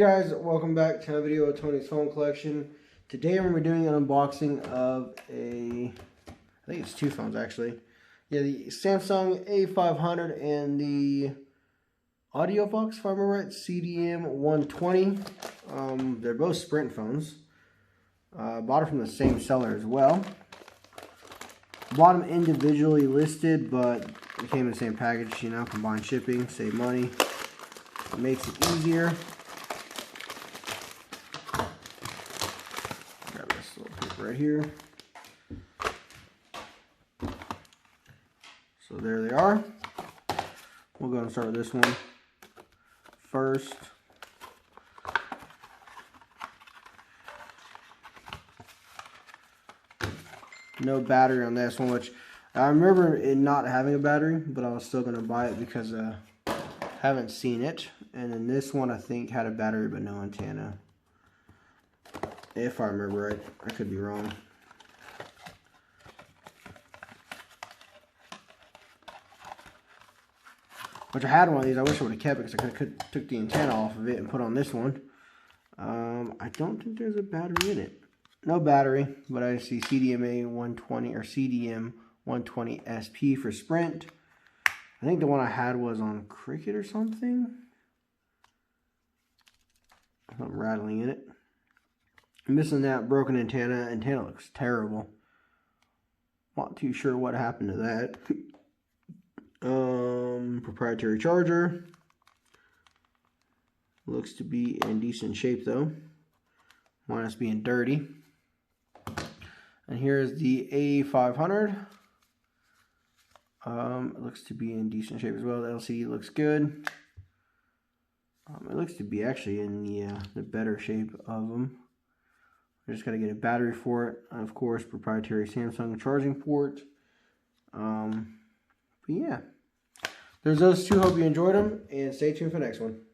Hey guys, welcome back to a video of Tony's phone collection. Today I'm going to be doing an unboxing of I think it's two phones actually. Yeah, the Samsung A500 and the AudioVox, if I remember right, CDM 120. They're both Sprint phones. Bought it from the same seller as well. Bought them individually listed, but it came in the same package, you know, combined shipping, save money. It makes it easier. Grab this little paper right here. So there they are. We'll go and start with this one first. No battery on this one, which I remember it not having a battery, but I was still going to buy it because I haven't seen it. And then this one I think had a battery but no antenna. If I remember right. I could be wrong. Which I had one of these. I wish I would have kept it because I could have took the antenna off of it and put on this one. I don't think there's a battery in it. No battery, but I see CDMA 120 or CDM 120 SP for Sprint. I think the one I had was on Cricket or something. Something rattling in it. I'm missing that broken antenna. Antenna looks terrible. Not too sure what happened to that. Proprietary charger. Looks to be in decent shape though. Minus being dirty. And here's the A500. It looks to be in decent shape as well. The LCD looks good. It looks to be actually in the better shape of them. I just got to get a battery for it. And of course, proprietary Samsung charging port. But yeah. There's those two. Hope you enjoyed them. And stay tuned for the next one.